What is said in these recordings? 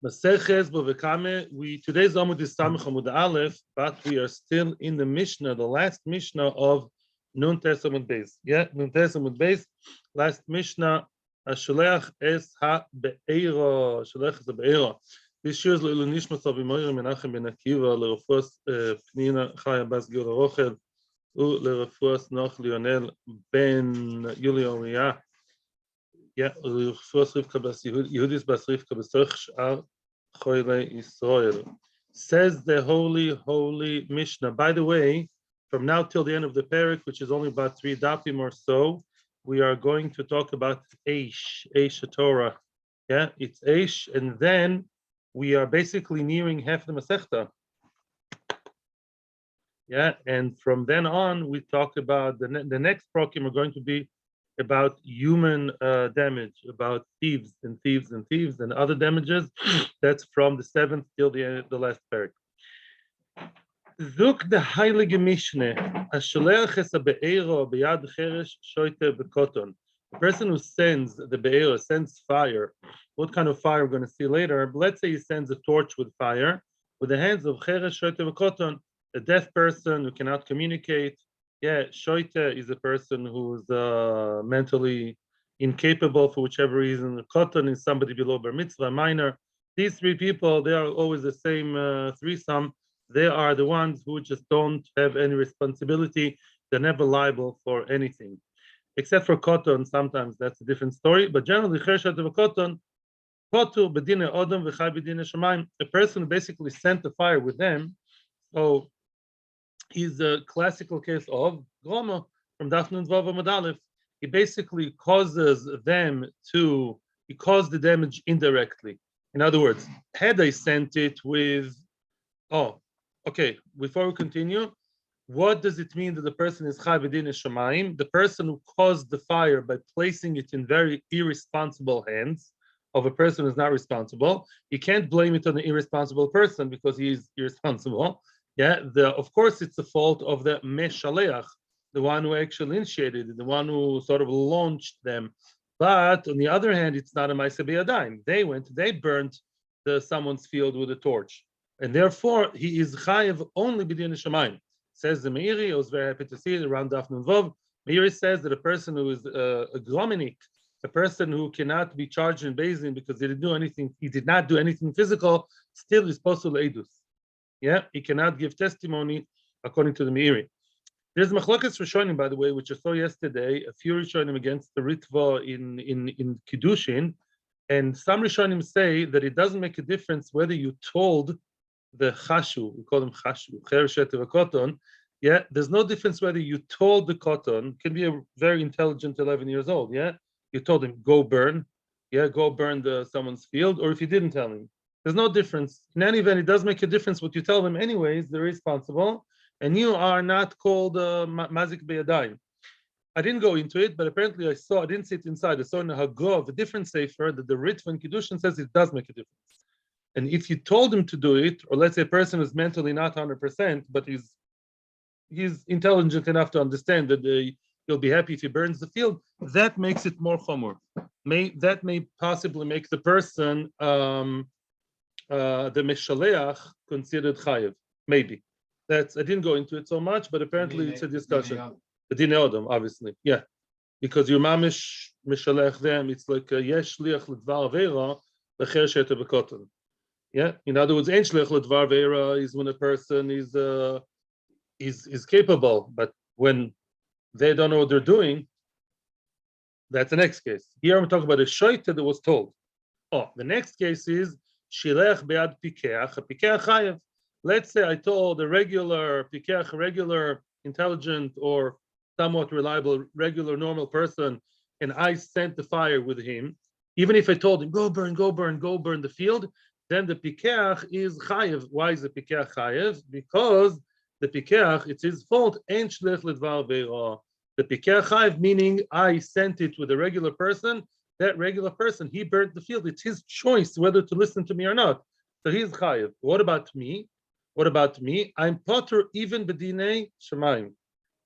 Meleches b'vekame. Today's Amud is Amud Aleph, but we are still in the Mishnah, the last Mishnah of Nun Tes Amud Beis. Yeah, Nun Tes Amud Beis. Last Mishnah. Sholech es ha be'ero. Sholech es ha be'ero. This Shiur is le'ilu nishmat of Imoyer Menachem ben Akiva lerefuas Pnina Chaya Bas Gil Rochel ulerefuas Noch Lionel ben Yuli Oriya. Yeah, lerefuas Rivka Bas Yehudis Bas Rivka B'Sorch Sh'ar Choyle Yisrael. Says the holy Mishnah. By the way, from now till the end of the parak, which is only about 3 dapim or so, we are going to talk about Eish Torah. Yeah, it's Eish, and then we are basically nearing half the Masechta. Yeah, and from then on, we talk about the next prokim are going to be about human damage, about thieves and other damages. That's from the 7th till the last parak. Zuk the heilige Mishnah, Asholech es be'ero beyad cheresh shoite bekoton. The person who sends the be'ero, sends fire. What kind of fire we're going to see later? But let's say he sends a torch with fire, with the hands of cheresh shoite bekoton, a deaf person who cannot communicate. Yeah, shoite is a person who's mentally incapable for whichever reason. Koton is somebody below bar mitzvah, minor. These 3 people, they are always the same threesome. They are the ones who just don't have any responsibility. They're never liable for anything. Except for Koton, sometimes that's a different story. But generally, Koton, Kotu bedine Odom v'chai bedine Shemaim, a person who basically sent the fire with them. So he's a classical case of Gromo from Daf Nun Vav Amud Aleph. He basically causes them to, he caused the damage indirectly. In other words, had I sent it with, okay, before we continue, what does it mean that the person is chai b'din shamayim? The person who caused the fire by placing it in very irresponsible hands of a person who is not responsible. You can't blame it on the irresponsible person because he is irresponsible. Yeah, of course it's the fault of the meshaleach, the one who actually initiated it, the one who sort of launched them. But on the other hand, it's not a ma'aseh b'yadayim. They burnt someone's field with a torch. And therefore, he is chayiv only b'din shamayim. Says the Meiri. I was very happy to see it around Daf Nun Vav. Meiri says that a person who is a grominik, a person who cannot be charged in Beis Din because he did not do anything physical, still is possul eidus. Yeah, he cannot give testimony according to the Meiri. There's mach'sheves Rishonim, by the way, which I saw yesterday. A few Rishonim against the Ritva in Kiddushin, and some Rishonim say that it doesn't make a difference whether you told the chashu, we call them chashu, chereshet v'koton. Yeah, there's no difference whether you told the koton, can be a very intelligent 11 years old. Yeah, you told him go burn, someone's field, or if you didn't tell him, there's no difference. In any event, it does make a difference what you tell them anyways. They're responsible, and you are not called mazik beyadayim. I didn't go into it, but apparently I didn't sit inside. I saw in the Haggadah, a different sefer, that the Ritva in Kiddushin says it does make a difference. And if you told him to do it, or let's say a person is mentally not 100%, but he's intelligent enough to understand that he'll be happy if he burns the field, that makes it more chomor. That may possibly make the person, the meshaleach, considered chayiv. Maybe. I didn't go into it so much, but apparently it's a discussion. The Dinei Odom, obviously. Yeah. Because your mamish meshalech them, it's like yesh liach l'dvar aveira, l'cher sheter b'koton. Yeah, in other words, ein shliach l'dvar ve'era is when a person is capable, but when they don't know what they're doing, that's the next case. Here I'm talking about a shoite that was told. The next case is shilech be'ad pikeach, a pikeach chayev. Let's say I told a regular pikeach, a regular intelligent or somewhat reliable, regular normal person, and I sent the fire with him. Even if I told him go burn the field, then the pikeach is chayev. Why is the pikeach chayev? Because the pikeach, it's his fault. Ein shlech ledvar ve'ra. The pikeach chayev, meaning I sent it with a regular person. That regular person, he burnt the field. It's his choice whether to listen to me or not. So he's chayev. What about me? I'm potter even b'dinei shamayim,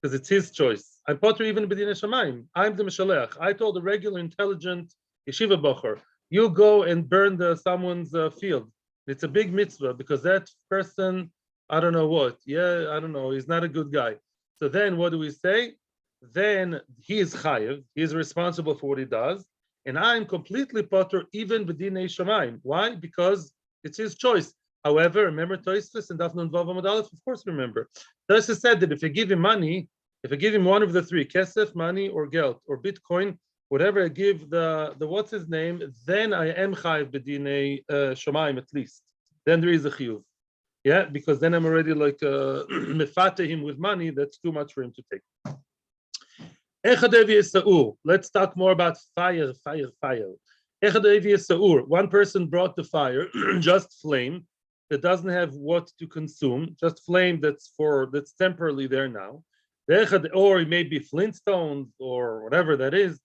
because it's his choice. I'm potter even b'dinei shamayim. I'm the meshaleach. I told a regular intelligent yeshiva bocher you go and burn someone's field. It's a big mitzvah because that person, I don't know what, yeah, I don't know, he's not a good guy. So then what do we say? Then he is chayiv, he is responsible for what he does, and I'm completely potter even b'dinei shamayim. Why? Because it's his choice. However, remember Tosfos and Daf Nun Vav Amud Aleph? Of course, remember. Tosfos said that if you give him money, if I give him one of the three, kesef, money, or geld, or Bitcoin, whatever I give the what's his name, then I am chayiv b'dinei shamayim at least. Then there is a chiyuv. Yeah, because then I'm already like mefate him with money. That's too much for him to take. Let's talk more about fire. One person brought the fire, just flame that doesn't have what to consume, just flame that's temporarily there now. Or it may be flintstones or whatever that is.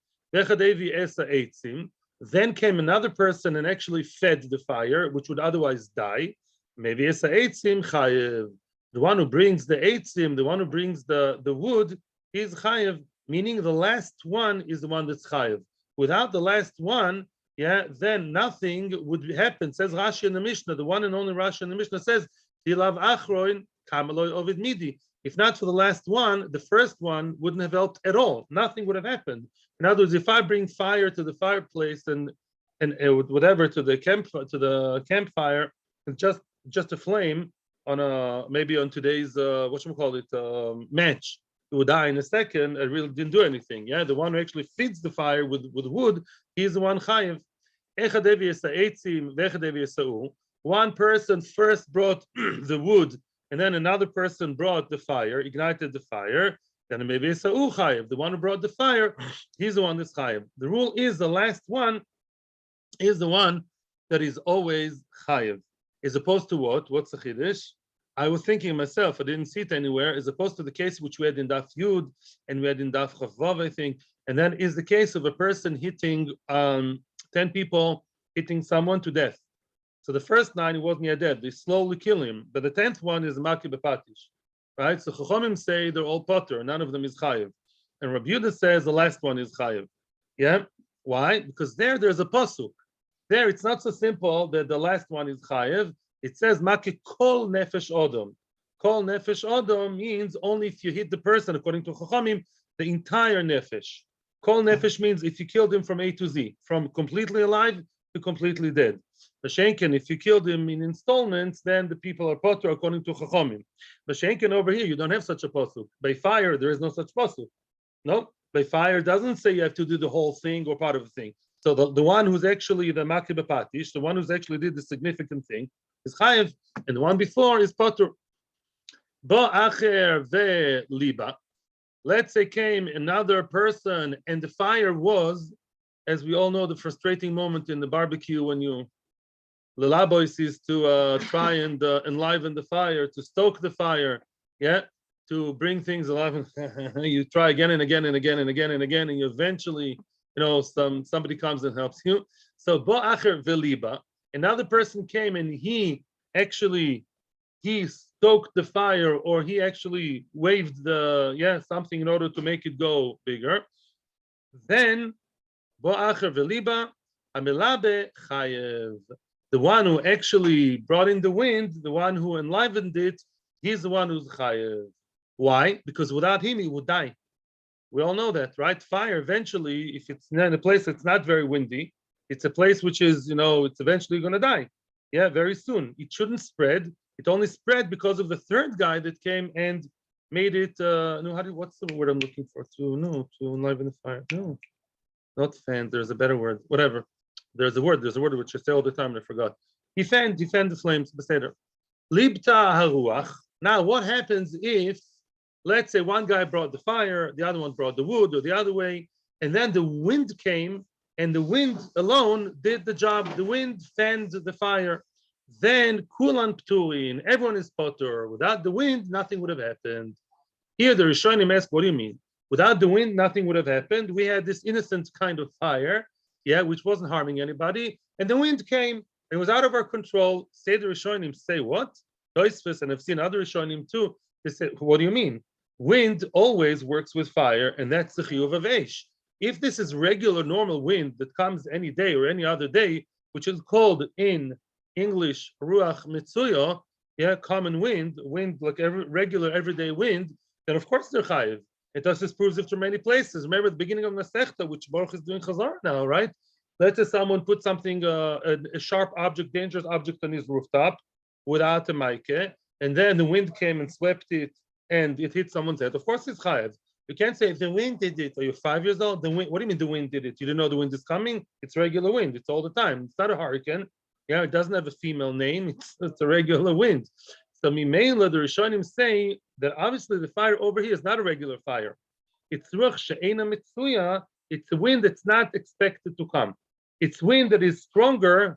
Then came another person and actually fed the fire, which would otherwise die. Maybe esa eitzim chayev. The one who brings the eitzim, the one who brings the wood, is chayev. Meaning the last one is the one that's chayev. Without the last one, yeah, then nothing would happen. Says Rashi in the Mishnah, the one and only Rashi in the Mishnah says, "Tilav achroin kamaloi ovid midi." If not for the last one, the first one wouldn't have helped at all. Nothing would have happened. In other words, if I bring fire to the fireplace and whatever to the campfire, just a flame on maybe on today's match. It would die in a second. It really didn't do anything. Yeah, the one who actually feeds the fire with wood, he's the one chayiv. One person first brought the wood, and then another person brought the fire, ignited the fire. Then maybe it's chayiv. The one who brought the fire, he's the one that's chayiv. The rule is the last one is the one that is always chayiv, as opposed to what? What's the chiddush? I was thinking myself, I didn't see it anywhere, as opposed to the case which we had in Daf Yud and we had in Daf Chavav, I think, and then is the case of a person hitting 10 people, hitting someone to death. So the first 9, he wasn't yet dead. They slowly kill him, but the 10th one is Maki Bepatish, right? So Chachomim say they're all potter, none of them is chayiv, and Rabbi Yehuda says the last one is chayiv. Yeah, why? Because there's a pasuk. There, it's not so simple that the last one is chayiv. It says "Maki kol nefesh odom." Kol nefesh odom means only if you hit the person, according to Chachamim, the entire nefesh. Kol nefesh means if you killed him from A to Z, from completely alive to completely dead. Bashenken, if you killed him in installments, then the people are potter according to Chachamim. Bashenken over here, you don't have such a pasuk. By fire, there is no such pasuk. No, by fire doesn't say you have to do the whole thing or part of the thing. So the one who's actually the Maki Bepatish, the one who's actually did the significant thing, is chayev, and the one before is potter. Bo acher ve-liba. Let's say came another person, and the fire was, as we all know, the frustrating moment in the barbecue when the labois is to try and enliven the fire, to stoke the fire, yeah, to bring things alive. You try again and again and again and again and again, and you eventually, somebody comes and helps you. So bo acher ve-liba. Another person came and he stoked the fire, or he actually waved something in order to make it go bigger. Then bo'acher v'liba amelabe chayev. The one who actually brought in the wind, the one who enlivened it, he's the one who's chayev. Why? Because without him, he would die. We all know that, right? Fire eventually, if it's in a place that's not very windy, it's a place which is, it's eventually going to die. Yeah, very soon. It shouldn't spread. It only spread because of the third guy that came and made it. What's the word I'm looking for? To enliven the fire. No, not fan. There's a better word. Whatever. There's a word which I say all the time and I forgot. He fanned the flames. Beseder. Libta haruach. Now, what happens if, let's say, one guy brought the fire, the other one brought the wood, or the other way, and then the wind came. And the wind alone did the job. The wind fanned the fire. Then kulan pturin, everyone is potter. Without the wind, nothing would have happened. Here the Rishonim ask, what do you mean? Without the wind, nothing would have happened. We had this innocent kind of fire, which wasn't harming anybody. And the wind came. It was out of our control. Say the Rishonim, say what? Tosfos, and I've seen other Rishonim too. They say, what do you mean? Wind always works with fire, and that's the chiyuv of eish. If this is regular, normal wind that comes any day or any other day, which is called in English ruach mitzuya, yeah, common wind like regular everyday wind, then of course they're chayiv. It just proves it from many places. Remember the beginning of Masechta, which Baruch is doing chazar now, right? Let's say someone put something, a sharp object, dangerous object on his rooftop without a mic, and then the wind came and swept it and it hit someone's head. Of course it's chayiv. You can't say the wind did it. Are you 5 years old? The wind, what do you mean the wind did it? You didn't know the wind is coming? It's regular wind. It's all the time. It's not a hurricane. Yeah, it doesn't have a female name. It's a regular wind. So Mimela, the Rishonim say that obviously the fire over here is not a regular fire. It's ruach she'ena mitzuya. It's a wind that's not expected to come. It's wind that is stronger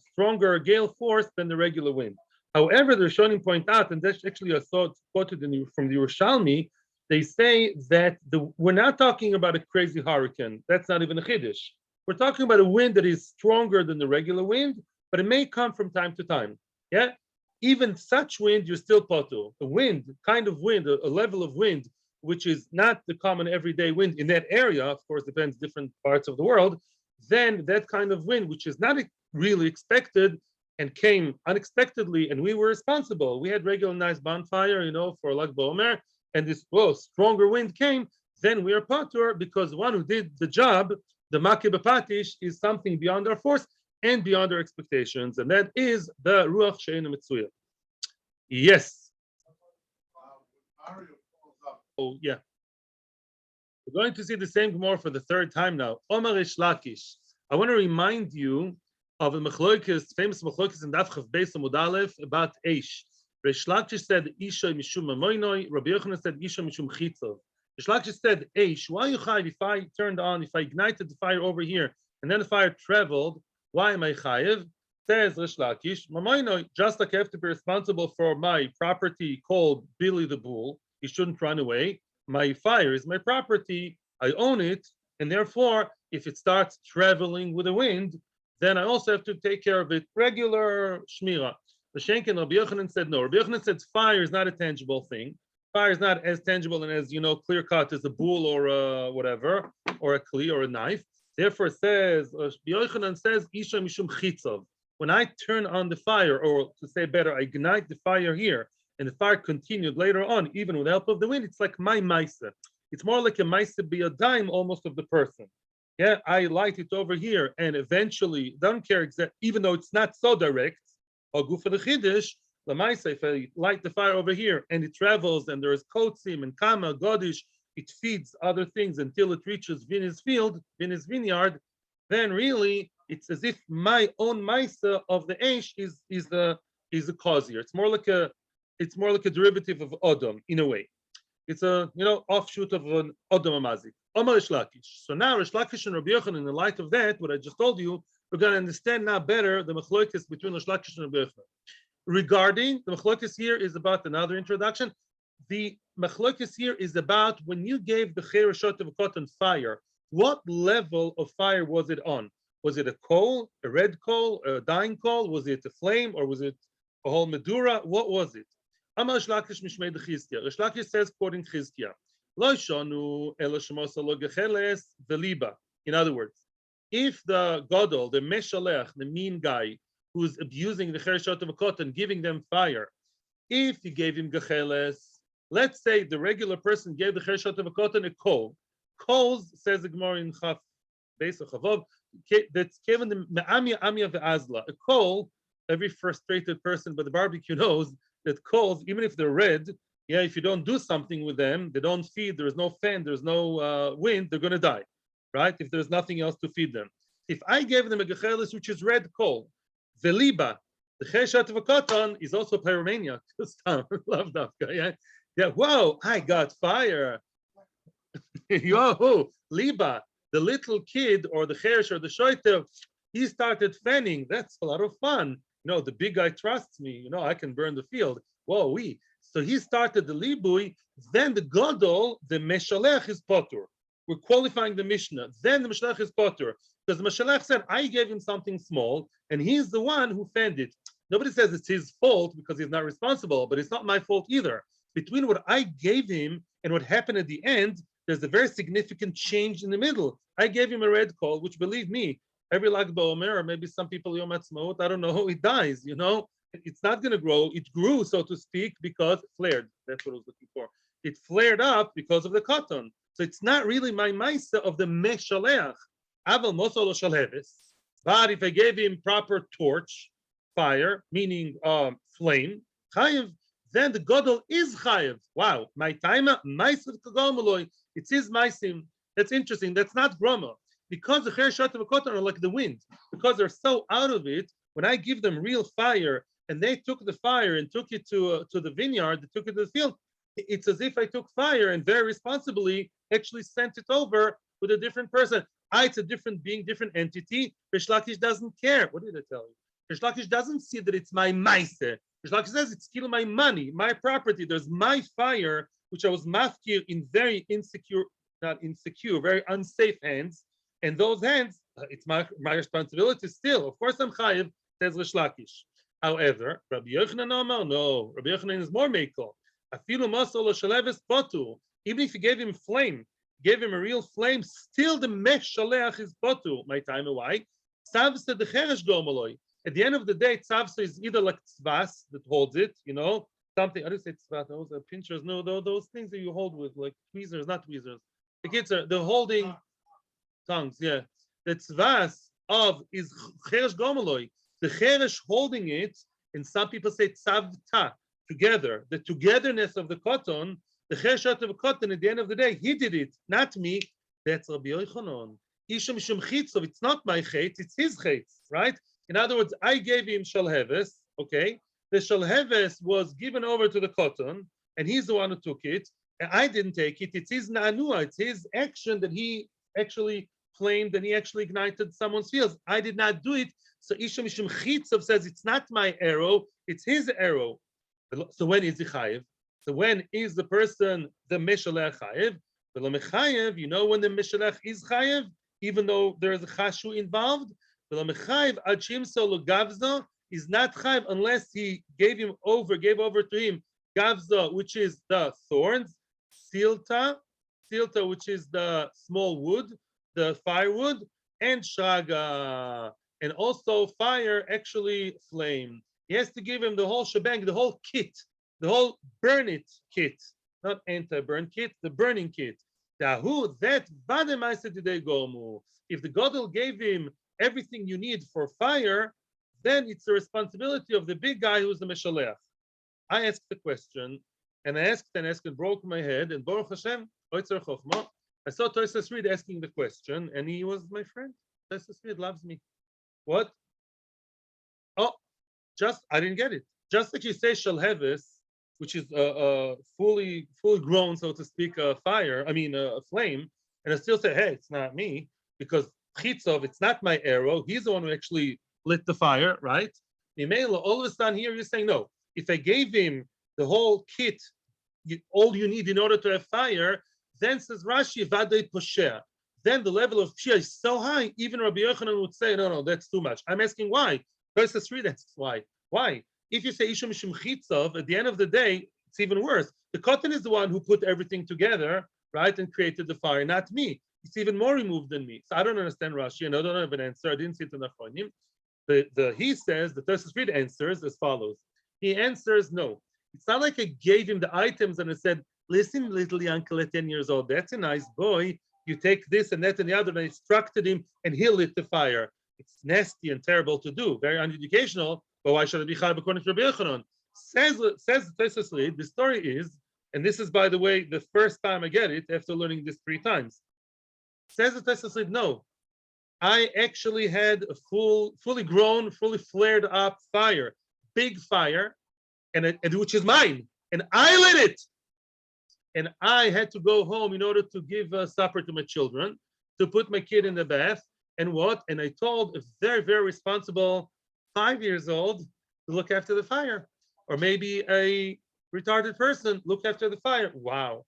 gale force than the regular wind. However, the Rishonim point out, and that's actually a thought quoted from the Yerushalmi, they say that we're not talking about a crazy hurricane. That's not even a chiddush. We're talking about a wind that is stronger than the regular wind, but it may come from time to time. Yeah, even such wind, you're still potu. A wind, kind of wind, a level of wind, which is not the common everyday wind in that area. Of course, depends different parts of the world. Then that kind of wind, which is not really expected and came unexpectedly, and we were responsible. We had regular nice bonfire, for Lag BaOmer, and this stronger wind came, then we are patur because one who did the job, the makeh b'patish, is something beyond our force and beyond our expectations, and that is the ruach she'ena mitzuya. Yes. Oh yeah. We're going to see the same Gemara for the third time now. Omar Rish Lakish. I want to remind you of the mach'sheves, famous mach'sheves in Daf Chav Beis Amud Aleph about Eish. Rish Lakish said Isha mishum mamoinoi. Rabbi Yochanan said Isha mishum chitzov. Rish Lakish said Eish. Why you chayiv? If I turned on, if I ignited the fire over here, and then the fire traveled, why am I chayiv? Says Rish Lakish, mamoinoi. Just like I have to be responsible for my property called Billy the Bull, he shouldn't run away. My fire is my property, I own it, and therefore, if it starts traveling with the wind, then I also have to take care of it. Regular shmira. The Shenkin, Rabbi Yochanan said no. Rabbi Yochanan said fire is not a tangible thing. Fire is not as tangible and as clear cut as a bull or a whatever, or a kli or a knife. Therefore, says Rabbi Yochanan says Isha mishum chitzov. When I turn on the fire, or to say better, I ignite the fire here, and the fire continued later on, even with the help of the wind, it's like my maisa. It's more like a maisa be a dime almost of the person. Yeah, I light it over here, and eventually, don't care exactly, even though it's not so direct, or go for the chiddush, the maisa, if I light the fire over here, and it travels, and there is kotzim and kama, godish, it feeds other things until it reaches Vinny's field, Vinny's vineyard, then really, it's as if my own maisa of the eish is the cause here. It's more like a derivative of Odom in a way. It's a offshoot of an Odom Amazik. Omar Rish Lakish. So now Rish Lakish and Rabbi Yochanan, in the light of that, what I just told you, we're going to understand now better the mach'sheves between Rish Lakish and Rabbi Yochanan. Regarding the mach'sheves here is about another introduction. The mach'sheves here is about when you gave the chereshot of a cotton fire, what level of fire was it on? Was it a coal, a red coal, a dying coal? Was it a flame, or was it a whole medura? What was it? Amar Rish Lakish mishmei de Chizkiah. Rish Lakish says, quoting Chizkiah, Lo shonu elo shemosa lo gecheles veliba. In other words, if the gadol, the meshalech, the mean guy who's abusing the chereshot of a cotton, giving them fire, if he gave him gecheles, let's say the regular person gave the chereshot of a cotton a coal. Coals, says the Gemara in Chaf Beis Chavov, that's given the me'amia amia ve'azla. A coal, every frustrated person by the barbecue knows that coals, even if they're red, if you don't do something with them, they don't feed, there's no fan, there's no wind, they're going to die, right? If there's nothing else to feed them. If I gave them a gechelis, which is red coal, the liba, the cheshat of a cotton, is also pyromaniac. Love that guy, yeah. Whoa, I got fire. Yo, liba, the little kid or the cheresh or the shoiter, he started fanning. That's a lot of fun. The big guy trusts me. I can burn the field. Whoa, So he started the libui. Then the gadol, the meshalech, is potur. We're qualifying the Mishnah. Then the meshalech is potur. Because the meshalech said, I gave him something small, and he's the one who fanned it. Nobody says it's his fault because he's not responsible, but it's not my fault either. Between what I gave him and what happened at the end, there's a very significant change in the middle. I gave him a red coal, which, believe me, every Lag BaOmer, or maybe some people Yom Ha'atzmaut, I don't know, it dies, you know? It's not going to grow. It grew, so to speak, because it flared. That's what I was looking for. It flared up because of the cotton. So it's not really my ma'isa of the meshaleach. Aval mosol shalheves. But if I gave him proper torch, fire, meaning flame, chayev, then the gadol is chayev. Wow, my taima ma'isa kagomoloi. It's his ma'asim. That's interesting. That's not groma. Because the chereshot of cotton are like the wind. Because they're so out of it, when I give them real fire, and they took the fire and took it to the vineyard, they took it to the field, it's as if I took fire and very responsibly actually sent it over with a different person. It's a different being, different entity. Rish Lakish doesn't care. What did I tell you? Rish Lakish doesn't see that it's my maise. Rish Lakish says it's still my money, my property. There's my fire, which I was mafkir in very insecure, not insecure, very unsafe hands. And those hands, it's my responsibility still. Of course I'm chayiv, says Rish Lakish. However, Rabbi Yochanan Amar, no, Rabbi Yochanan is more mekel. Afilu masol shaleves potu. Even if you gave him flame, gave him a real flame, still the mesh shaleach is potu. My time, why? Tzavse the cheresh gomoloi. At the end of the day, tzavse is either like tzvas that holds it, you know, something. I don't say tzvas. Those are pinchers. No, those things that you hold with, like tweezers, not tweezers. The kids are they're holding tongues. Yeah, the tzvas of is cheresh gomoloi. The cheresh holding it, and some people say tzavta, together. The togetherness of the cotton, the cheresh of cotton, at the end of the day, he did it, not me. That's Rabbi Yochanan. Isha mishum chitzov, it's not my chetz, it's his chetz, right? In other words, I gave him shalheves, okay? The shalheves was given over to the cotton, and he's the one who took it, and I didn't take it. It's his na'anua, it's his action that he actually claimed, and he actually ignited someone's fields. I did not do it. So Isha Mishum Chitzov says it's not my arrow, it's his arrow. So when is he chayev? So when is the person the meshalech chayev? The mechayev, you know when the meshalech is chayev, even though there is a chashu involved. The mechayev ad shimso gavza is not chayev unless he gave over to him gavza, which is the thorns, silta, which is the small wood, the firewood, and shaga. And also fire, actually flame. He has to give him the whole shebang, the whole kit, the whole burn it kit, not anti-burn kit, the burning kit. Dahu, that vademaisa today gomu. If the Godel gave him everything you need for fire, then it's the responsibility of the big guy who's the Meshaleach. I asked the question, and I asked and broke my head, and Baruch Hashem, Oitzer Chochma, I saw Tosas Reed asking the question, and he was my friend. Tosas Reed loves me. What? Oh, I didn't get it. Just like you say shalheves, which is fully grown, so to speak, fire, a flame, and I still say, hey, it's not me, because chitzov, it's not my arrow. He's the one who actually lit the fire, right? All of a sudden here, you're saying, no, if I gave him the whole kit, all you need in order to have fire, then says Rashi, vadei posheh. Then the level of pshia is so high, even Rabbi Yochanan would say, no, that's too much. I'm asking why. Verses 3, that's why. Why? If you say Isha Mishum Chitzov, at the end of the day, it's even worse. The cotton is the one who put everything together, right, and created the fire, not me. It's even more removed than me. So I don't understand Rashi, and I don't have an answer. I didn't see it in the Achronim. He says, the Tosfos Reed answers as follows. He answers, no. It's not like I gave him the items and I said, listen, little uncle at 10 years old, that's a nice boy. You take this and that and the other, and I instructed him, and he lit the fire. It's nasty and terrible to do, very uneducational, but why should it be chayav according to Rabbi Yochanan? Says the Tosfos Reed, the story is, and this is, by the way, the first time I get it after learning this 3 times. Says the Tosfos Reed, no, I actually had a fully grown, fully flared up fire, big fire, and which is mine, and I lit it. And I had to go home in order to give supper to my children, to put my kid in the bath, and what? And I told a very, very responsible 5 years old to look after the fire, or maybe a retarded person look after the fire. Wow.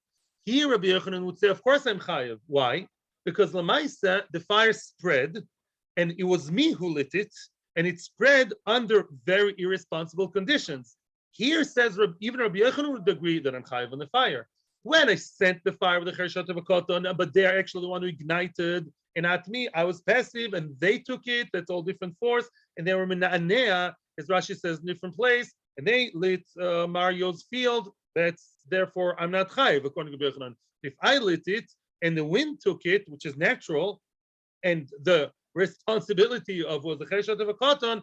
Here, Rabbi Yochanan would say, of course I'm chayav. Why? Because Lamaisa, the fire spread, and it was me who lit it, and it spread under very irresponsible conditions. Here says, even Rabbi Yochanan would agree that I'm chayav on the fire. When I sent the fire with the Chereshat of a cotton, but they're actually the one who ignited, and not me. I was passive, and they took it. That's all different force, and they were mena'anea, as Rashi says, in different place, and they lit Mario's field. That's therefore I'm not chayiv according to Yochanan. If I lit it and the wind took it, which is natural, and the responsibility of was the Chereshat of a cotton,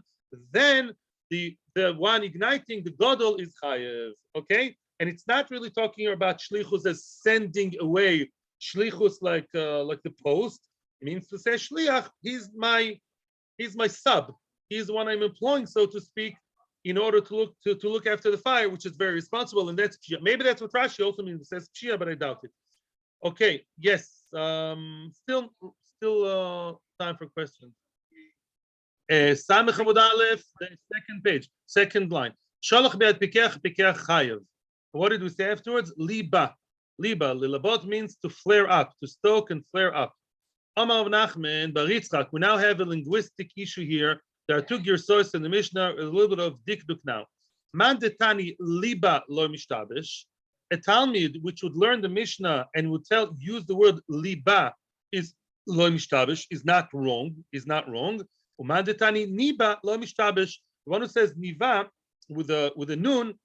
then the one igniting the gadol is chayiv. Okay. And it's not really talking about shlichus as sending away shlichus like the post. It means to say shliach. He's my sub. He's the one I'm employing, so to speak, in order to look after the fire, which is very responsible. And that's pshia. Maybe that's what Rashi also means. It says pshia, but I doubt it. Okay. Yes. Still time for questions. Samech Amud Aleph, the second page, second line. Shalach be'ad pikech chayev. What did we say afterwards? Liba. Lilabot means to flare up, to stoke and flare up. Amar Nachman Baritzchak. We now have a linguistic issue here. There are two girsos in the Mishnah, a little bit of dikduk now. Man detani liba lo mishtabesh. A Talmud which would learn the Mishnah and would use the word liba is lo mishtabesh, is not wrong. Man detani niba lo mishtabesh. The one who says niva with a nun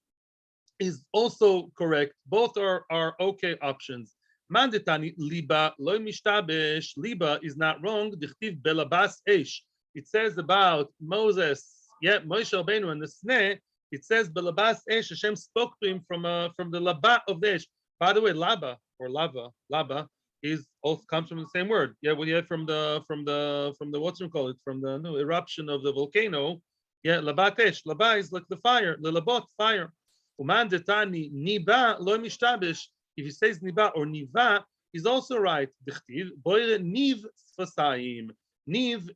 is also correct. Both are okay options. Mandetani liba lo mishtabesh. Liba is not wrong. Dichtiv belabas esh. It says about Moses, Moshe Rabbeinu and the sneh. It says belabas esh. Hashem spoke to him from the laba of the esh. By the way, laba or laba is also comes from the same word. Yeah, what you have from the what's it called? From the eruption of the volcano. Yeah, labat esh. Laba is like the fire. Lelabot fire. Uman detani niba lo mishtabesh. If he says niba or niva, he's also right. Dichtiv boire niv sfasayim. Niv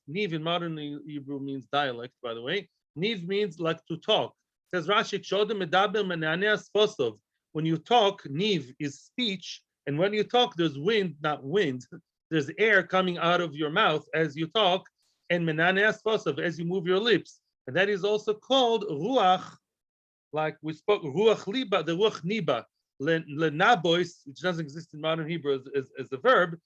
in modern Hebrew means dialect. By the way, niv means like to talk. It says Rashi kshodem medaber menanea sfosov. When you talk, niv is speech, and when you talk, there's wind, not wind. There's air coming out of your mouth as you talk, and menanea sfosov as you move your lips, and that is also called ruach. Like we spoke, ruach liba, the ruach niba, lenabois, which doesn't exist in modern Hebrew as a verb,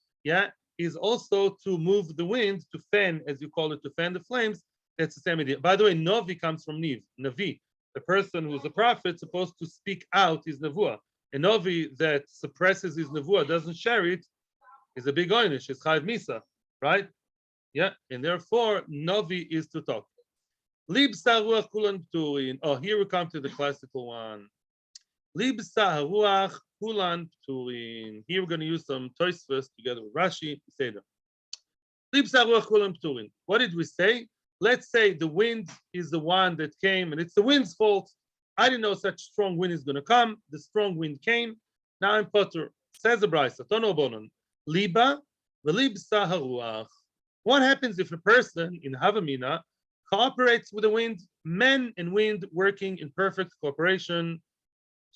is also to move the wind, to fan, as you call it, to fan the flames. That's the same idea. By the way, novi comes from niv, navi. The person who's a prophet supposed to speak out his nevuah. A novi that suppresses his nevuah, doesn't share it, is a big oynish, is chayv misa, right? Yeah, and therefore novi is to talk. Libsa ruach kulan pturin. Oh, here we come to the classical one. Libsa ruach kulan pturin. Here we're going to use some Tosfos together with Rashi. Seder. Libsa ruach kulan pturin. What did we say? Let's say the wind is the one that came, and it's the wind's fault. I didn't know such strong wind is going to come. The strong wind came. Now I'm potter. Says the Brisa. Tono bonon. Liba velibsa haruach. What happens if a person in Havamina cooperates with the wind, men and wind working in perfect cooperation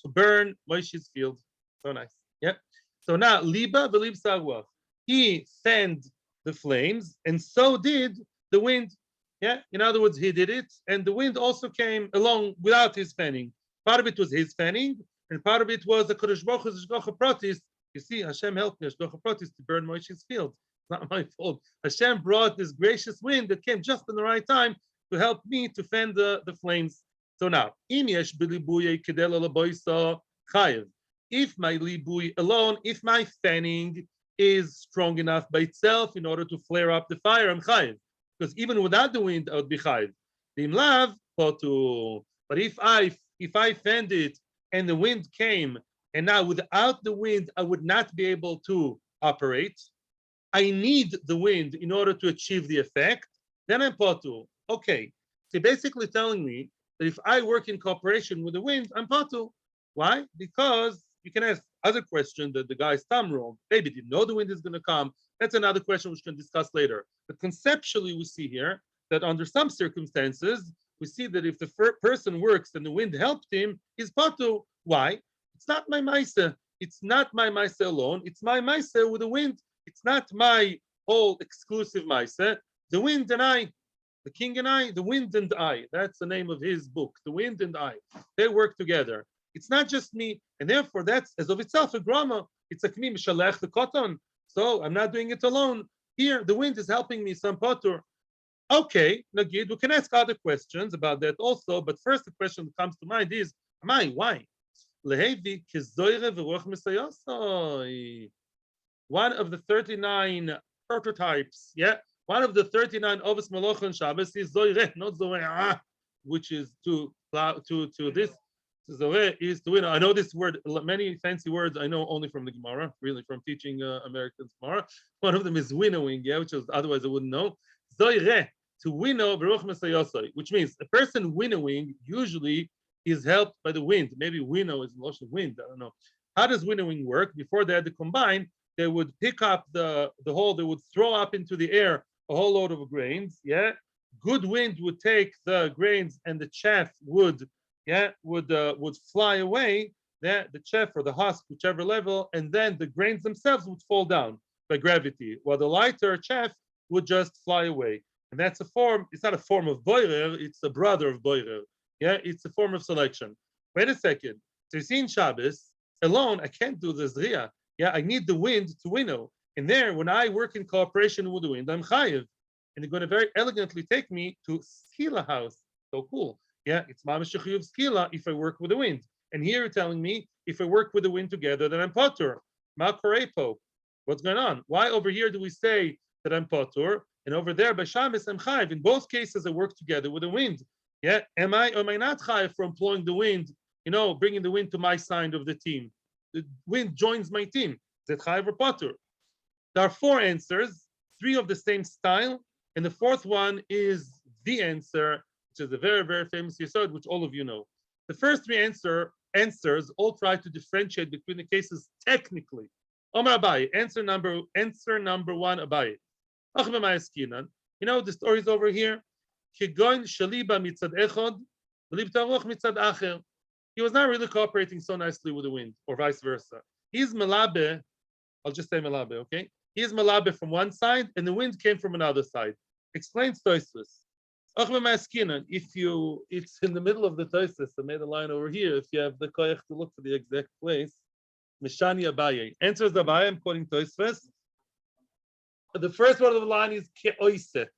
to burn Moshe's field? So nice. Yeah. So now, liba v'lib saruach. He fanned the flames, and so did the wind. Yeah. In other words, he did it, and the wind also came along without his fanning. Part of it was his fanning, and part of it was the Kodesh Baruch Hu's Hashgacha Pratis. You see, Hashem helped me, Hashgacha Pratis, to burn Moshe's field. Not my fault. Hashem brought this gracious wind that came just in the right time to help me to fan the flames. So now, if my libui alone, if my fanning is strong enough by itself in order to flare up the fire, I'm chayiv. Because even without the wind, I would be chayiv. But if I fanned it and the wind came, and now without the wind, I would not be able to operate. I need the wind in order to achieve the effect, then I'm potu. Okay, so basically telling me that if I work in cooperation with the wind, I'm potu. Why? Because you can ask other questions that the guy's thumb wrong. Maybe didn't know the wind is going to come. That's another question which we can discuss later. But conceptually, we see here that under some circumstances, we see that if the person works and the wind helped him, he's potu. Why? It's not my maisa. It's not my maisa alone. It's my maisa with the wind. It's not my whole exclusive maisa. The wind and I, the king and I, the wind and I. That's the name of his book, The Wind and I. They work together. It's not just me, and therefore that's as of itself a grama. It's a kmi mishalech the cotton. So I'm not doing it alone. Here, the wind is helping me. Some potter. Okay, Nagid, we can ask other questions about that also, but first the question that comes to mind is, why? Lehevi kizoyre v'ruach misayosoi. One of the 39 prototypes, one of the 39 Ovis Maloch and Shabbos is zoyre, not zoyre, which is to this. Zoyre is to win. I know this word, many fancy words I know only from the Gemara, really from teaching Americans Gemara. One of them is winnowing, which is otherwise I wouldn't know. Zoyre, to winnow, which means a person winnowing usually is helped by the wind. Maybe winnow is lotion of wind. I don't know. How does winnowing work? Before they had to combine, they would pick up the whole, they would throw up into the air a whole load of grains. Good wind would take the grains and the chaff would fly away. The chaff or the husk, whichever level, and then the grains themselves would fall down by gravity, while the lighter chaff would just fly away. And that's a form, it's not a form of boirer, it's a brother of boirer. It's a form of selection. Wait a second. So you see in Shabbos, alone, I can't do the zriya. I need the wind to winnow. And there, when I work in cooperation with the wind, I'm chayiv. And they're going to very elegantly take me to skila house. So cool. It's mamash chiyuv skila if I work with the wind. And here you're telling me, if I work with the wind together, then I'm potur. Ma korepo. What's going on? Why over here do we say that I'm potur? And over there, by Shabbos, I'm chayiv. In both cases, I work together with the wind. Am I or am I not chayiv for employing the wind, bringing the wind to my side of the team? The wind joins my team. Is it chayiv or potur? There are 4 answers, 3 of the same style, and the 4th one is the answer, which is a very, very famous yesod, which all of you know. The first 3 answers all try to differentiate between the cases technically. Omar Abaye, answer number 1, Abaye. The story is over here. He was not really cooperating so nicely with the wind, or vice versa. He's melabe, I'll just say melabe, okay? He's melabe from one side, and the wind came from another side. Explains Tosfos. It's in the middle of the Tosfos, I made a line over here, if you have the koyach to look for the exact place. Mishani Abaye. Answers Abaye, I'm quoting Tosfos. The first one of the line is ke'oise.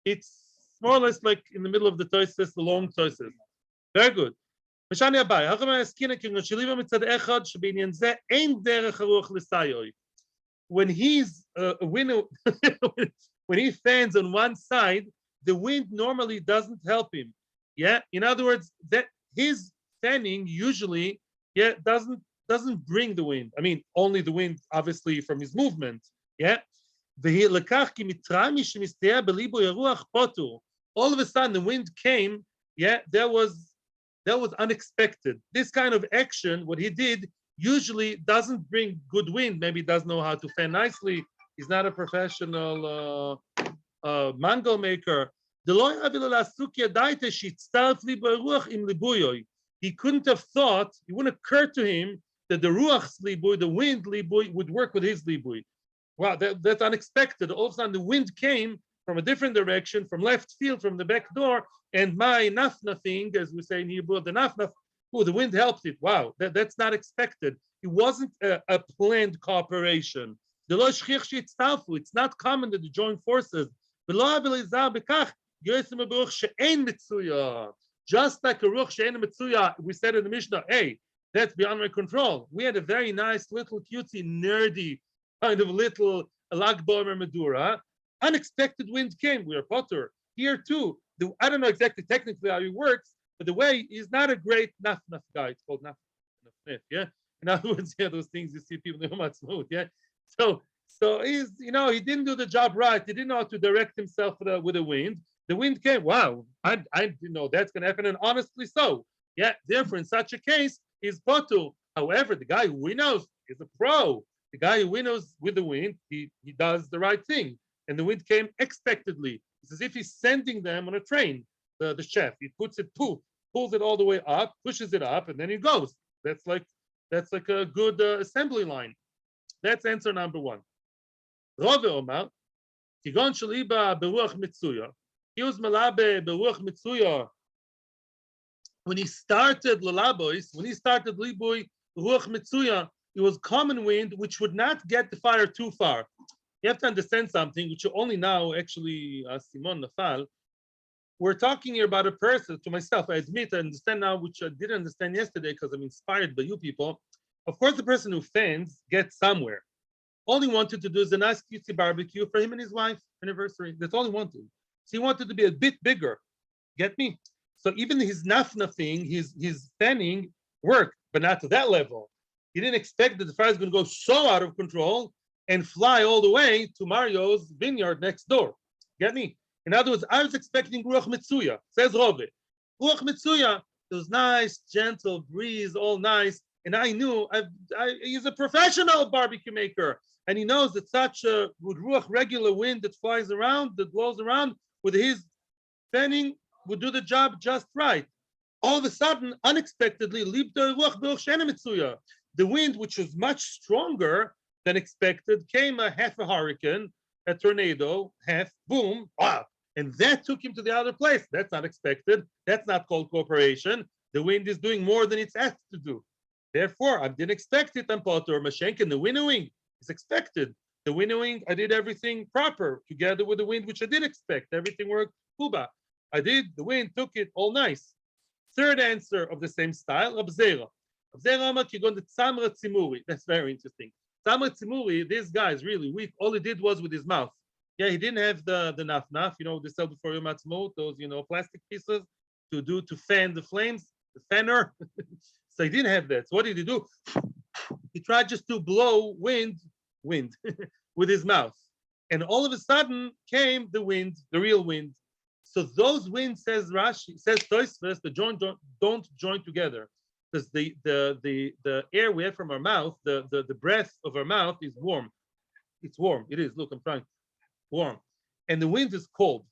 It's more or less like in the middle of the Tosfos, the long Tosfos. Very good. Mishani Abaye. When he's when he fans on one side, the wind normally doesn't help him. In other words, that his fanning usually doesn't bring the wind. I mean, only the wind, obviously, from his movement. All of a sudden, the wind came. That was unexpected. This kind of action, what he did, usually doesn't bring good wind. Maybe he doesn't know how to fan nicely. He's not a professional mango maker. He couldn't have thought, it wouldn't occur to him that the ruach's libui, the wind libui, would work with his libui. Wow, that's unexpected. All of a sudden, the wind came from a different direction, from left field, from the back door, and my nafna thing, as we say in Hebrew, the nafna, the wind helped it. Wow, that's not expected. It wasn't a planned cooperation. It's not common that they join forces. Just like a ruach she'ein metzuya, we said in the Mishnah, hey, that's beyond my control. We had a very nice little cutesy, nerdy kind of little lag bomer medura. Unexpected wind came. We are potter here too. I don't know exactly technically how he works, but the way he's not a great naf guy. It's called naf. In other words, those things you see people in smooth. So he's, he didn't do the job right. He didn't know how to direct himself with the wind. The wind came. Wow, I didn't know that's going to happen, and honestly, so therefore, in such a case, is potu. However, the guy who winnows is a pro. The guy who winnows with the wind, he does the right thing, and the wind came expectedly. It's as if he's sending them on a train. The chef, he pulls it all the way up, pushes it up, and then he goes. That's like a good assembly line. That's answer number 1. Rove Omar, Tigon Shaliba Beruach Mitzuya. He was Malabe Beruach Mitzuya when he started Lalabois, when he started Liboy, Ruach Mitsuya, it was common wind which would not get the fire too far. You have to understand something, which you only now actually, Simon Nafal, we're talking here about a person, to myself, I admit, I understand now, which I didn't understand yesterday because I'm inspired by you people. Of course, the person who fans gets somewhere. All he wanted to do is a nice cutesy barbecue for him and his wife anniversary. That's all he wanted. So he wanted to be a bit bigger. Get me? So even his nafnafing, his fanning worked, but not to that level. He didn't expect that the fire is going to go so out of control and fly all the way to Mario's vineyard next door. Get me? In other words, I was expecting Ruach Mitsuya, says Rove. Ruach Mitsuya, it was nice, gentle breeze, all nice. And I knew he's a professional barbecue maker. And he knows that such a with Ruach regular wind that flies around, that blows around, with his fanning would do the job just right. All of a sudden, unexpectedly, the wind, which was much stronger than expected, came a half a hurricane, a tornado, half boom, wow. And that took him to the other place. That's not expected. That's not called cooperation. The wind is doing more than it's asked to do. Therefore, I didn't expect it on Potter or Mashenkin. The winnowing is expected. The winnowing, I did everything proper together with the wind, which I did expect. Everything worked. Kuba. I did. The wind took it all nice. Third answer of the same style, Rab Zera. Rab Zera Amar Kigon the Tzamra Tzimuri. That's very interesting. Tzamra Tzimuri, this guy is really weak. All he did was with his mouth. Yeah, he didn't have the naf, they sell before Yom Ha'atzmaut, those, plastic pieces to fan the flames, the fanner. So he didn't have that. So what did he do? He tried just to blow wind with his mouth. And all of a sudden came the wind, the real wind. So those winds, says Rashi, says Tosfos, don't join together. Because the air we have from our mouth, the breath of our mouth is warm. It's warm. It is. Look, I'm trying. Warm. And the wind is cold.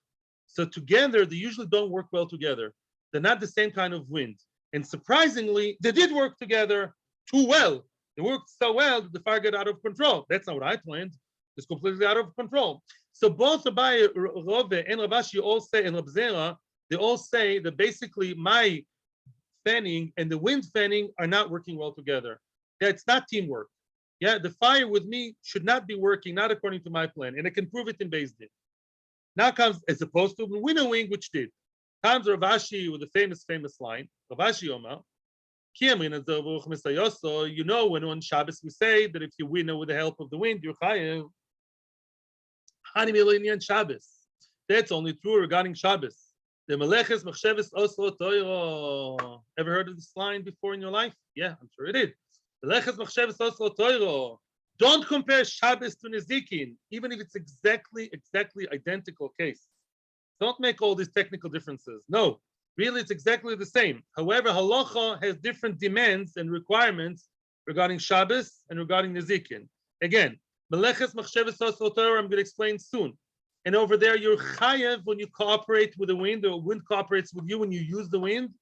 So together, they usually don't work well together. They're not the same kind of wind. And surprisingly, they did work together too well. They worked so well that the fire got out of control. That's not what I planned. It's completely out of control. So both Abai, Rove, and Rabashi all say, and Rab Zera, they all say that basically my fanning and the wind fanning are not working well together. Yeah, it's not teamwork. Yeah, the fire with me should not be working, not according to my plan, and I can prove it in Beis Din. Now comes, as opposed to winnowing, which did. Comes Ravashi with the famous line, Ravashi Omar, when on Shabbos we say that if you winnow with the help of the wind, you're chayev. Shabbos. That's only true regarding Shabbos. The meleches, mach'sheves, oslo, Torah. Ever heard of this line before in your life? Yeah, I'm sure it did. Meleches, mach'sheves, oslo, Torah. Don't compare Shabbos to Nezikin, even if it's exactly identical case. Don't make all these technical differences. No, really, it's exactly the same. However, halacha has different demands and requirements regarding Shabbos and regarding Nezikin. Again, meleches, mach'sheves, oslo, Torah, I'm going to explain soon. And over there, you're chayev when you cooperate with the wind, or wind cooperates with you when you use the wind,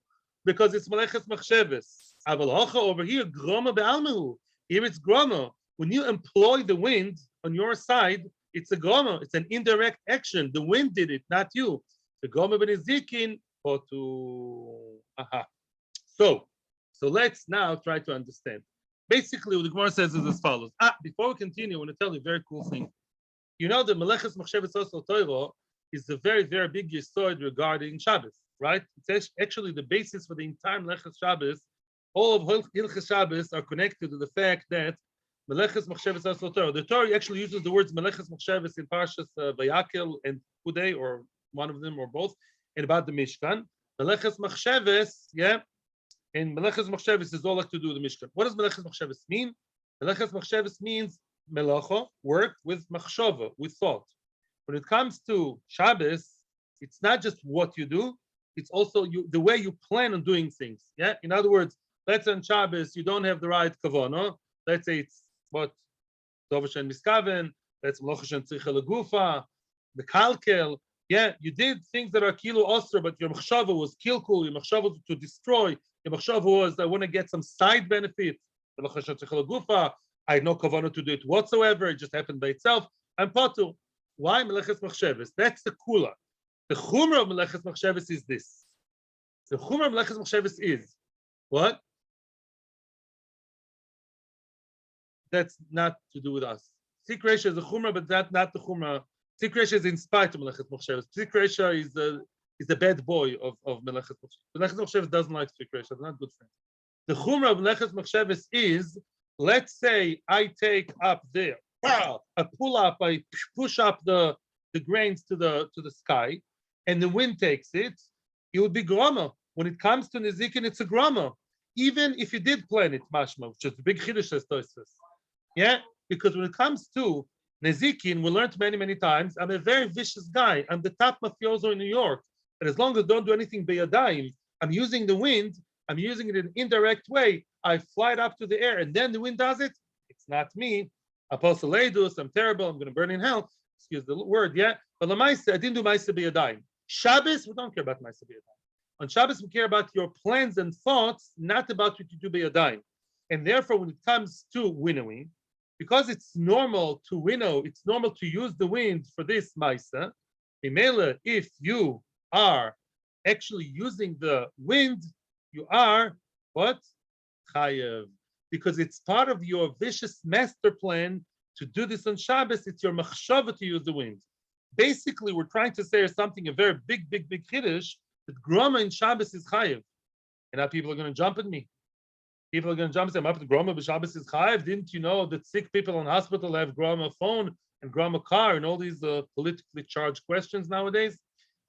because it's meleches mach'sheves. Aval over here, groma be'almehu. Here it's groma. When you employ the wind on your side, it's a groma. It's an indirect action. The wind did it, not you. The groma b'nezikin potu. Aha. So let's now try to understand. Basically, what the Gemara says is as follows. Before we continue, I want to tell you a very cool thing. You know, the meleches mach'sheves oslo Torah is a very, very big yesod regarding Shabbos, right? It's actually the basis for the entire meleches Shabbos. All of hilchos Shabbos are connected to the fact that meleches mach'sheves oslo Torah. The Torah actually uses the words meleches mach'sheves in Parshas Vayakel and Kudei, or one of them or both, and about the Mishkan. Meleches mach'sheves, yeah, and meleches mach'sheves is all like to do with the Mishkan. What does meleches mach'sheves mean? Meleches mach'sheves means melacha, work with machshava, with thought. When it comes to Shabbos, it's not just what you do, it's also the way you plan on doing things. Yeah. In other words, let's say on Shabbos you don't have the right kavana. Let's say it's what dovashen miskaven. That's melacha tzricha legufa, the kalkel. Yeah, you did things that are kilo osra, but your machshava was kilkul. Your machshava was to destroy. Your machshava was I want to get some side benefit. Melacha tzricha legufa. I had no kavanah to do it whatsoever. It just happened by itself. I'm potu. Why meleches mach'sheves? That's the kula. The chumrah of meleches mach'sheves is this. The chumrah meleches mach'sheves is what? That's not to do with us. Sikresha is a chumrah, but that's not the chumrah. Sikresha is in spite of meleches mach'sheves. Sikresha is the bad boy of meleches mach'sheves. Meleches mach'sheves doesn't like sikresha. It's not good for him. The chumrah of meleches mach'sheves is, let's say I take up there, I pull up, I push up the grains to the sky, and the wind takes it. It would be grama. When it comes to Nezikin, it's a grama. Even if you did plan it, mashma, which is a big chiddush as Tosfos. Yeah, because when it comes to Nezikin, we learned many times, I'm a very vicious guy. I'm the top mafioso in New York. And as long as I don't do anything beyadayim, I'm using the wind, I'm using it in an indirect way. I fly it up to the air, and then the wind does it. It's not me. Apostle Leidus, I'm terrible, I'm going to burn in hell. Excuse the word, yeah. But Lamaisa, I didn't do Maisa beyadayim. Shabbos, we don't care about Maisa beyadayim. On Shabbos, we care about your plans and thoughts, not about what you do beyadayim. And therefore, when it comes to winnowing, because it's normal to winnow, it's normal to use the wind for this Maisa. If you are actually using the wind, you are what? Chayev. Because it's part of your vicious master plan to do this on Shabbos. It's your mach'shava to use the wind. Basically, we're trying to say something, a very big chiddush, that groma in Shabbos is chayev. And now people are going to jump at me. People are going to jump and say, "Mapit groma b'Shabbos is chayev." Didn't you know that sick people in hospital have groma phone and groma car and all these politically charged questions nowadays?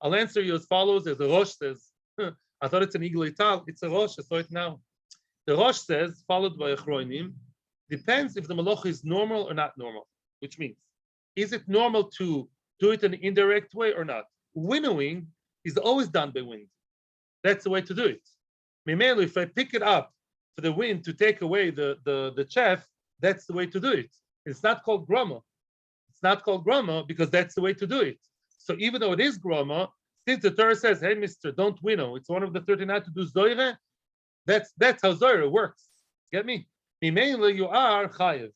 I'll answer you as follows, as the Rosh says. I thought it's an Igul Ital. It's a Rosh. I saw it now. The Rosh says, followed by Achroinim, depends if the melecha is normal or not normal. Which means, is it normal to do it in an indirect way or not? Winnowing is always done by wind. That's the way to do it. Memelo, if I pick it up for the wind to take away the chaff, that's the way to do it. It's not called groma. It's not called groma because that's the way to do it. So even though it is groma, since the Torah says, "Hey, Mister, don't winnow," it's one of the 39 to do zoyre. That's how zoyre works. Get me? Mainly you are chayev,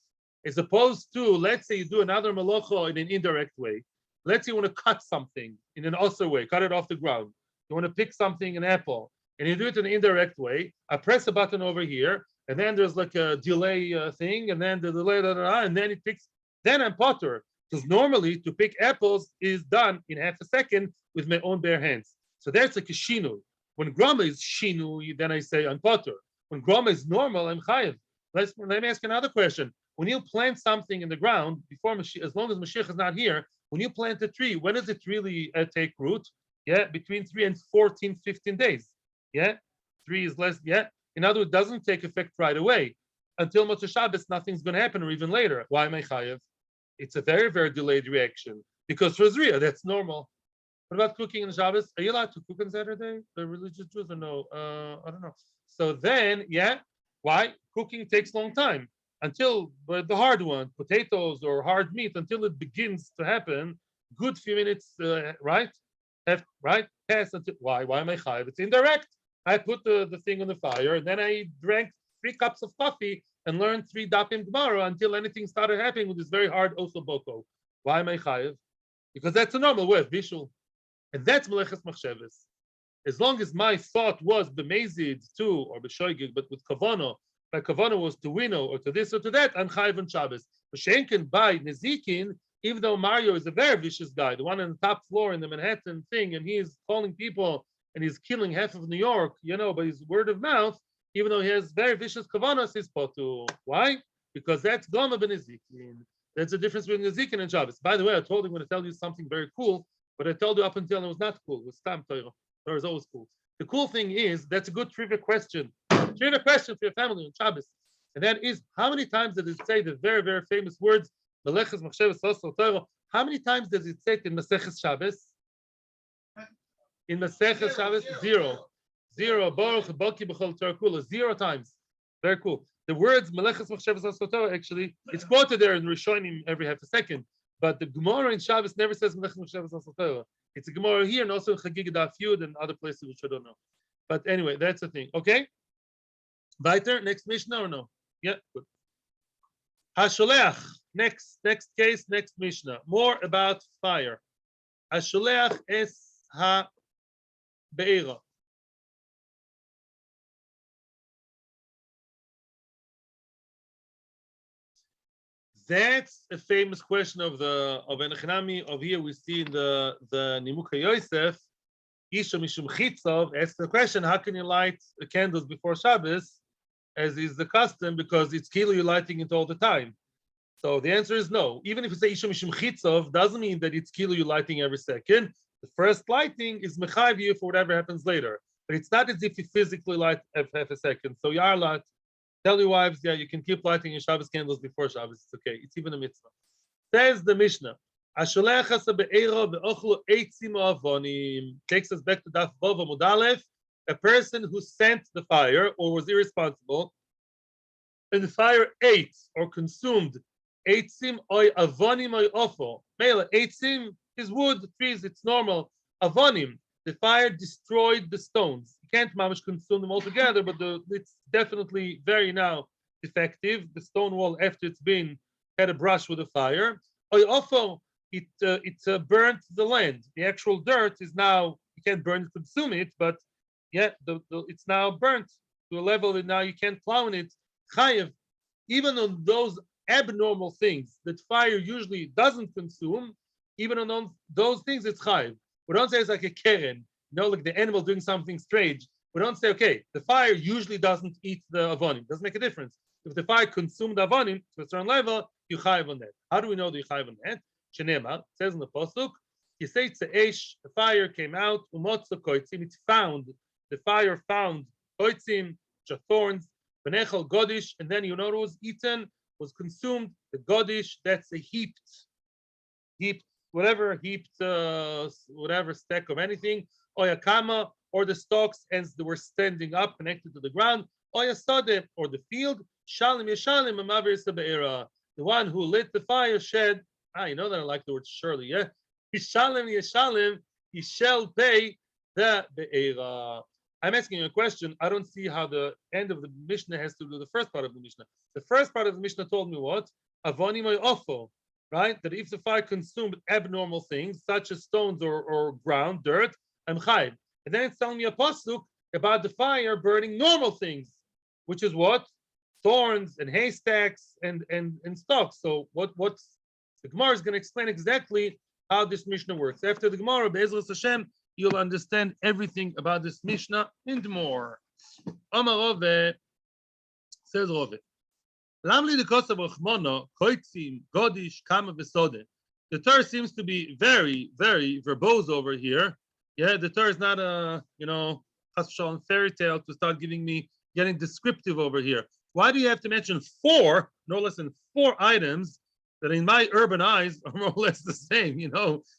as opposed to, let's say you do another melecha in an indirect way. Let's say you want to cut something in an osir way, cut it off the ground. You want to pick something, an apple, and you do it in an indirect way. I press a button over here, and then there's like a delay thing, and then the delay, and then it picks. Then I'm potter. Because normally to pick apples is done in half a second with my own bare hands. So that's like a shinu. When grama is shinu, then I say I'm potter. When grama is normal, I'm chayev. Let me ask another question. When you plant something in the ground, before as long as Mashiach is not here, when you plant a tree, when does it really take root? Yeah, between 3 and 14, 15 days. Yeah, 3 is less. Yeah, in other words, it doesn't take effect right away. Until Motzei Shabbos, nothing's going to happen, or even later. Why am I chayev? It's a very delayed reaction because for Zriya, that's normal. What about cooking on Shabbos? Are you allowed to cook on Saturday? The religious Jews or no? I don't know. So then, yeah, why? Cooking takes a long time until the hard one, potatoes or hard meat, until it begins to happen. Good few minutes, right? Right? Pass until why? Why am I chayev? It's indirect. I put the thing on the fire, and then I drank 3 cups of coffee and learned 3 dapim tomorrow until anything started happening with this very hard osoboko. Why am I chayev? Because that's a normal way of visual. And that's meleches mach'sheves. As long as my thought was b'mezid too, or b'shoigig, but with kavana, my kavana was to winnow or to this or to that, I'm chayev on Shabbos. B'shenken by Nezikin, even though Mario is a very vicious guy, the one on the top floor in the Manhattan thing, and he's calling people and he's killing half of New York, by his word of mouth, even though he has very vicious kavanas, he's potu. Why? Because that's goma ben Nezikin. That's the difference between Nezikin and Shabbos. By the way, I told you I'm going to tell you something very cool, but I told you up until it was not cool. It was Stam Torah. Torah is always cool. The cool thing is, that's a good trivia question. Trivia question for your family on Shabbos. And that is, how many times does it say the very famous words, meleches mach'sheves osel Torah? How many times does it say it in Maseches Shabbos? In Maseches Shabbos, 0. 0. Baruch Baki b'chol Torah kula. 0 times. Very cool. The words meleches mach'sheves osel Torah, actually, it's quoted there in Rishonim every half a second. But the Gemara in Shabbos never says meleches mach'sheves osel Torah. It's a Gemara here and also in Chagiga Daf Yud and other places which I don't know. But anyway, that's the thing. Okay? Weiter, next Mishnah or no? Yeah, good. Hasholeach. Next case, next Mishnah. More about fire. Hasholeach es ha be'era. That's a famous question of Enochanami. Of here we see in the Nimukei Yosef, Isha Mishum Chitzov asks the question: how can you light the candles before Shabbos, as is the custom, because it's kilo you're lighting it all the time? So the answer is no. Even if you say Isha Mishum Chitzov, doesn't mean that it's kilo you're lighting every second. The first lighting is mechayiv you for whatever happens later, but it's not as if you physically light half a second. So Yarlat, tell your wives, yeah, you can keep lighting your Shabbos candles before Shabbos. It's okay. It's even a mitzvah. Says the Mishnah. Takes us back to Daf Bava Amud Aleph. A person who sent the fire or was irresponsible, and the fire ate or consumed eitzim oy avonim oy ofo. Mele eitzim is wood, trees, it's normal. Avonim, the fire destroyed the stones. You can't mamish consume them altogether, but it's definitely very now effective. The stone wall, after it's been had a brush with the fire. Oy ofo, it burnt the land. The actual dirt is now, you can't burn it, consume it, but yeah, it's now burnt to a level that now you can't plow in it. Chayev, even on those abnormal things that fire usually doesn't consume, even on those things, it's chayev. We don't say it's like a keren, like the animal doing something strange. We don't say, okay, the fire usually doesn't eat the avonim. Doesn't make a difference. If the fire consumed the avonim to a certain level, you chayev on that. How do we know that you chayev on that? Shenema says in the pasuk, you say it's the fire came out, umotza koitzim, it found, the fire found koitzim, which are thorns, benechel godish, and then you know it was eaten, was consumed, the godish, that's a heaped, whatever stack of anything, oyakama, or the stalks, as they were standing up, connected to the ground, oyasade, or the field, shalim yeshalim, amavir sabeira, the one who lit the fire shed. You know that I like the word surely, yeah? Yishalem, Yishalem, he shall pay the be'era. I'm asking you a question. I don't see how the end of the Mishnah has to do the first part of the Mishnah. The first part of the Mishnah told me what? Avoni ofo, right? That if the fire consumed abnormal things, such as stones or ground, dirt, I'm chayiv. And then it's telling me a pasuk about the fire burning normal things, which is what? Thorns and haystacks and stalks. So what's the Gemara is going to explain exactly how this Mishnah works. After the Gemara, Be'ezras Hashem, you'll understand everything about this Mishnah and more. Amar Rove, says Rove, Lamli de Kosav Rachmono, Koitzim, Godish, Kama Besode. The Torah seems to be very, very verbose over here. Yeah, the Torah is not a, Chas v'Shalom fairy tale to start getting descriptive over here. Why do you have to mention no less than four items that in my urban eyes are more or less the same?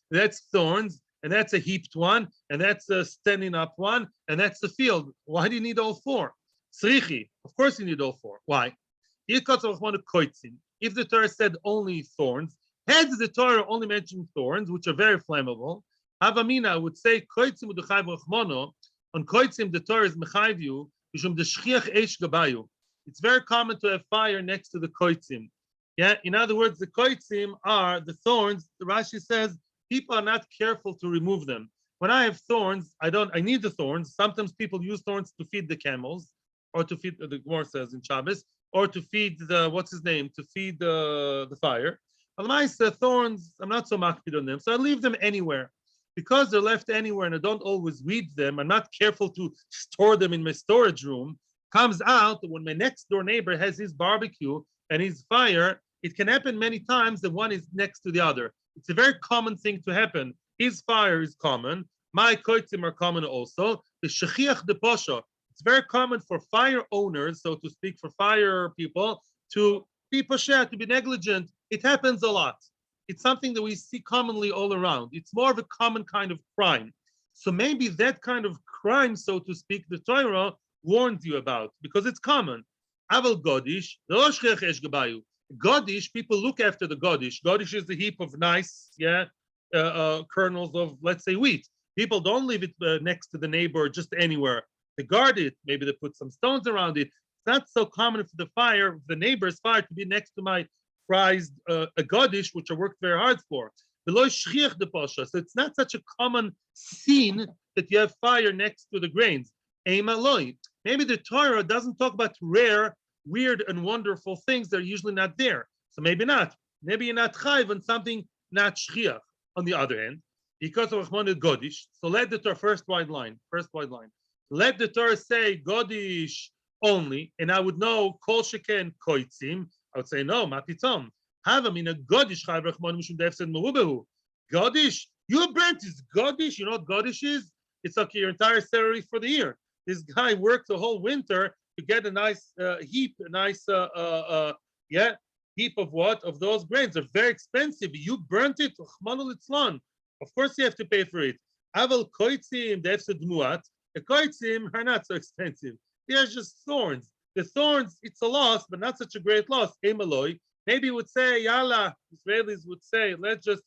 That's thorns, and that's a heaped one, and that's a standing up one, and that's the field. Why do you need all four? Srichi, of course you need all four. Why? If the Torah said only thorns, had the Torah only mentioned thorns, which are very flammable, Havamina would say, on koitzim the Torah is mechayiv you, it's very common to have fire next to the koitzim. Yeah, in other words, the koitzim are the thorns. The Rashi says people are not careful to remove them. When I have thorns, I need the thorns. Sometimes people use thorns to feed the camels, or to feed, the Gemara says in Shabbos, or to feed to feed the fire. Otherwise, the thorns, I'm not so makpid on them, so I leave them anywhere. Because they're left anywhere and I don't always weed them, I'm not careful to store them in my storage room. Comes out that when my next door neighbor has his barbecue and his fire, it can happen many times that one is next to the other. It's a very common thing to happen. His fire is common. My koitzim are common also. The shechiach de posha. It's very common for fire owners, so to speak, for fire people to be posher, to be negligent. It happens a lot. It's something that we see commonly all around. It's more of a common kind of crime. So maybe that kind of crime, so to speak, the Torah warns you about because it's common. Aval godish, godish, people look after the godish. Godish is the heap of nice, kernels of, let's say, wheat. People don't leave it next to the neighbor just anywhere. They guard it. Maybe they put some stones around it. It's not so common for the neighbor's fire, to be next to my prized a godish, which I worked very hard for. So it's not such a common scene that you have fire next to the grains. Maybe the Torah doesn't talk about rare, weird, and wonderful things that are usually not there. So maybe not. Maybe you're not chayv on something not shchiach. On the other hand, because of Rachmana Godish, so let the Torah first white line. Let the Torah say Godish only, and I would know Kol Sheken Koitzim. I would say no, Matitzom. Have in a Godish chayv Rachmana Mishum Defsed Merubehu. Godish, you burnt is Godish. You know what Godish is? It's like your entire salary for the year. This guy worked the whole winter to get a nice heap, a nice heap of what? Of those grains. They're very expensive. You burnt it, of course you have to pay for it. Aval koitzim, the koitzim are not so expensive. They're just thorns. The thorns, it's a loss, but not such a great loss. Maybe you would say, Yalla, Israelis would say, let's just,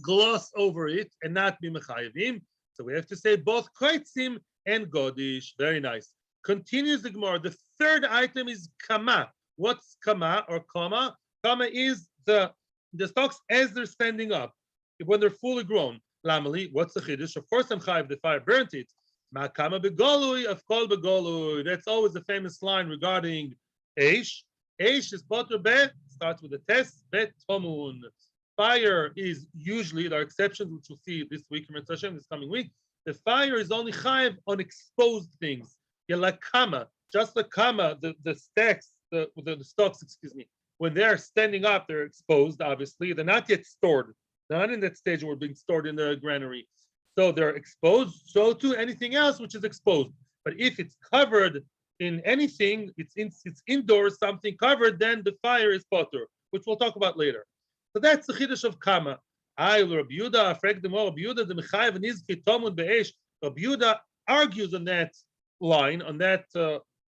gloss over it and not be mechayivim. So we have to say both koitzim and godish. Very nice. Continues the Gemara. The third item is kama. What's kama or kama? Kama is the stalks as they're standing up, when they're fully grown. Lamali, what's the chiddush? Of course, I'm chayiv. The fire burnt it. Ma kama begolui of kol begolui. That's always a famous line regarding eish. Eish is poter bet. Starts with a test bet tomun. Fire is usually, there are exceptions which we'll see this week, this coming week. The fire is only chayiv on exposed things. Like kama, just like kama, the stacks, the stalks, when they're standing up, they're exposed, obviously. They're not yet stored. They're not in that stage where being stored in the granary. So they're exposed, so to anything else which is exposed. But if it's covered in anything, it's indoors, something covered, then the fire is potter, which we'll talk about later. So that's the chiddush of kama. Rabbi Yehuda, Rabbi Yehuda, the mechayev and nizki tomun be'esh. Rabbi Yehuda argues on that line, on that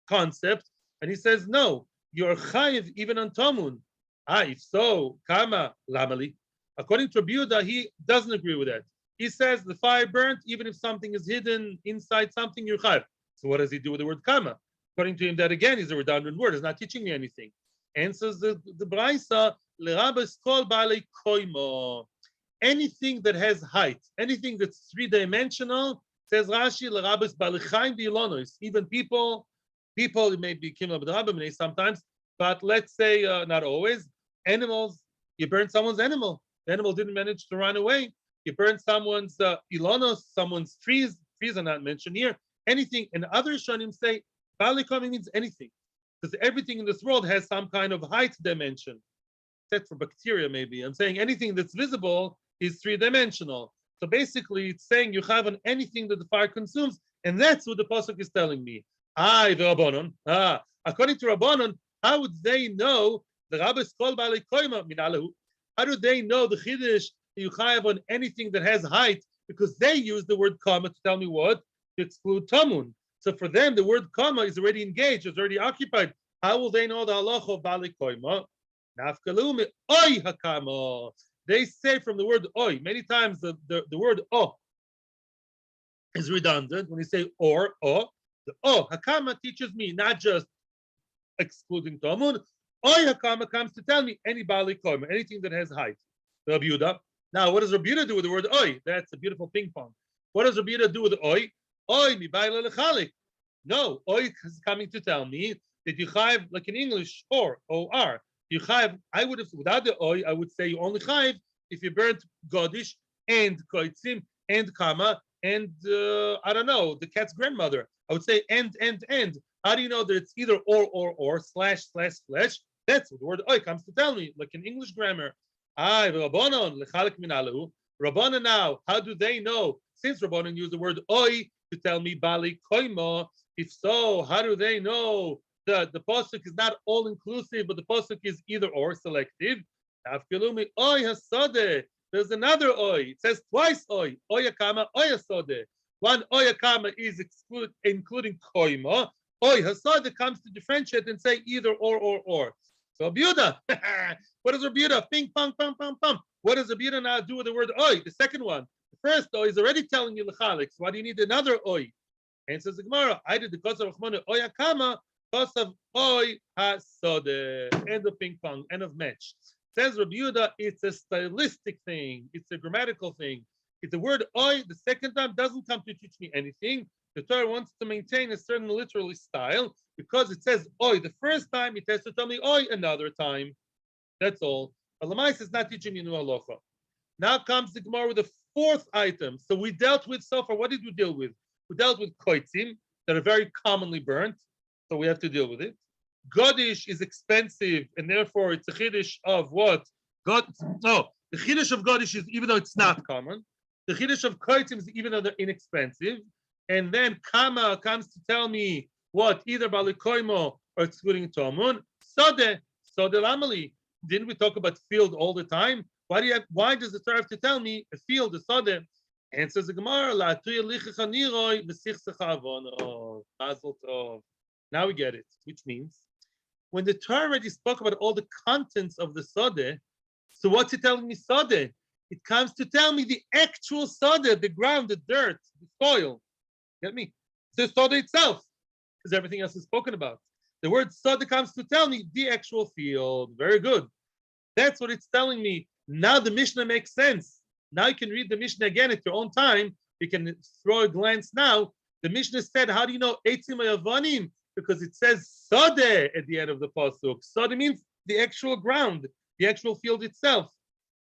concept, and he says, no, you're chayiv even on tomun. If so, kama lamali. According to Rabbi Yehuda, he doesn't agree with that. He says the fire burnt, even if something is hidden inside something, you're chayiv. So what does he do with the word kama? According to him, that again is a redundant word. It's not teaching me anything. And says the Braisa, l'rabes kol ba'alei koimo. Anything that has height, anything that's three-dimensional, says Rashi, l'rabes ba'alei v'ilonos. Even people may be kimel b'drabim sometimes, but let's say not always. Animals, you burn someone's animal. The animal didn't manage to run away. You burn someone's ilonos, someone's trees. Trees are not mentioned here. Anything, and other shonim say ba'alei koimo means anything, because everything in this world has some kind of height dimension. Except for bacteria, maybe. I'm saying anything that's visible is three-dimensional. So basically, it's saying you have on anything that the fire consumes, and that's what the pasuk is telling me. The Rabbanon. According to Rabbanon, how would they know the rabbis kol ba'alei koima minalahu? How do they know the chiddush that you have on anything that has height? Because they use the word kama to tell me what? To exclude tamun. So for them, the word kama is already engaged, it's already occupied. How will they know the halacha of ba'alei koima? Nafkalumi oy hakama. They say from the word oy. Many times the word o is redundant. When you say or o, the o hakama teaches me not just excluding tamun. Oy hakama comes to tell me any ba'alei koima, anything that has height. Rabbi Yehuda. Now, what does Rabbi Yehuda do with the word oy? That's a beautiful ping pong. What does Rabbi Yehuda do with oy? Oy mi ba'alei lechalik. No, oy is coming to tell me that you have, like in English, or you chayiv. I would have, without the oy, I would say you only chayiv if you burnt godish and koitzim and kama and I don't know, the cat's grandmother. I would say and. How do you know that it's either or slash? That's what the word oy comes to tell me, like in English grammar. Rabbanon lechalik minalu. Rabbanon now, how do they know? Since Rabbanon used the word oy to tell me ba'alei koima, if so, how do they know? The pasuk is not all inclusive, but the pasuk is either or selective. There's another oy. It says twice oy. Oyakama, oyasode. One oyakama is including koima. Oy hasode comes to differentiate and say either or. So Rabbi Yehuda, what does Rabbi Yehuda? Ping pong pong pong pong. What does Rabbi Yehuda now do with the word oy? The second one. The first oy is already telling you lechalik. So why do you need another oy? And says the Gemara, I did the cause of Rachmana oyakama. Because of oy hasode, end of ping pong, end of match. Says Rabbi Yehuda, it's a stylistic thing, it's a grammatical thing. If the word oi the second time doesn't come to teach me anything, the Torah wants to maintain a certain literary style because it says oi the first time, it has to tell me oi another time. That's all. But Lamais is not teaching me no halacha. Now comes the Gemara with the fourth item. So we dealt with so far. What did we deal with? We dealt with koitzim that are very commonly burnt, so we have to deal with it. Godish is expensive, and therefore it's a chiddush of what? God. No, the chiddush of Godish is even though it's not common. The chiddush of koitzim is even though they're inexpensive. And then Kama comes to tell me what? Either balikoimo or excluding tomun. Sode lamali. Didn't we talk about field all the time? Why does the Torah have to tell me a field, a sode? Answers the Gemara, now we get it, which means when the Torah already spoke about all the contents of the sode, so what's it telling me sode? It comes to tell me the actual sode, the ground, the dirt, the soil. Get me? It's the sode itself, because everything else is spoken about. The word sode comes to tell me the actual field. Very good. That's what it's telling me. Now the Mishnah makes sense. Now you can read the Mishnah again at your own time. You can throw a glance now. The Mishnah said, how do you know Eitzim Yavanim? Because it says Sode at the end of the pasuk. Sode means the actual ground, the actual field itself.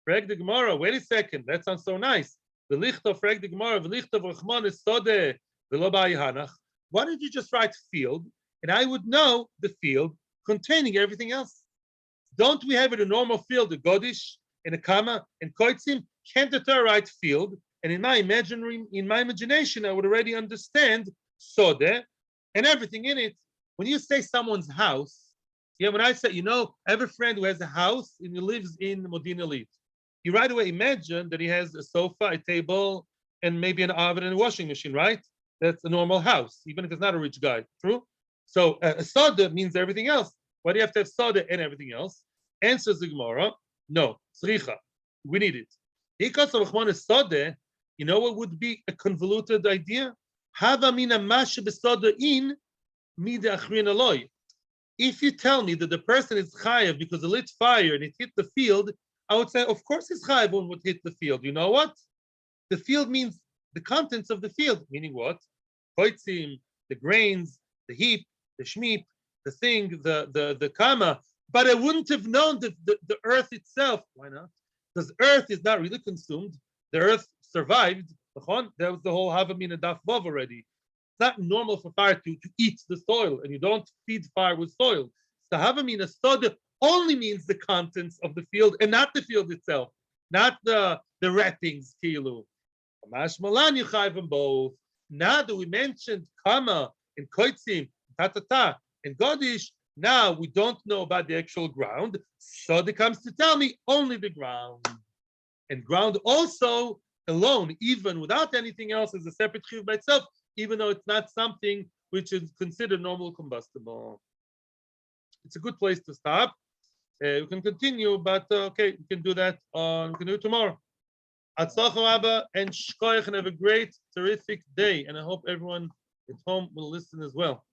Frag the Gemara, wait a second, that sounds so nice. The Lichtov, frag the Gemara, the Lichtov Rachman is Sode, the Lobai Hanach. Why don't you just write field? And I would know the field containing everything else. Don't we have in a normal field a Godish, and a Kama, and Koitzim? Can't the Torah write field? And in my imagination, I would already understand Sode and everything in it. When you say someone's house, when I say, I have a friend who has a house and he lives in Modina Lit. You right away imagine that he has a sofa, a table, and maybe an oven and a washing machine, right? That's a normal house, even if it's not a rich guy. True? So a Sode means everything else. Why do you have to have Sode and everything else? Answers the Gemara, no, Sricha, we need it. Because of Rachman is Sode, you know what would be a convoluted idea? Hava mina mashe besode in mida achrin aloi. If you tell me that the person is chayav because it lit fire and it hit the field, I would say, of course it's chayav when it hit the field. You know what? The field means the contents of the field, meaning what? Koitzim, the grains, the heap, the shmeep, the thing, the kama. But I wouldn't have known that the earth itself. Why not? Because earth is not really consumed. The earth survived. That was the whole Havamina Daf Bava already. It's not normal for fire to eat the soil, and you don't feed fire with soil. So Havamina Sode only means the contents of the field and not the field itself, not the wrappings, Kilu. Kamash Malan Yuchai them both. Now that we mentioned Kama and Koitzim, Tatata, and Godish, now we don't know about the actual ground. So it comes to tell me only the ground. And ground also alone, even without anything else, is a separate chiyuv by itself, even though it's not something which is considered normal combustible. It's a good place to stop. We can continue, but okay, we can do that we can do it tomorrow. Atzlacha Rabba and shkoyach, and have a great, terrific day. And I hope everyone at home will listen as well.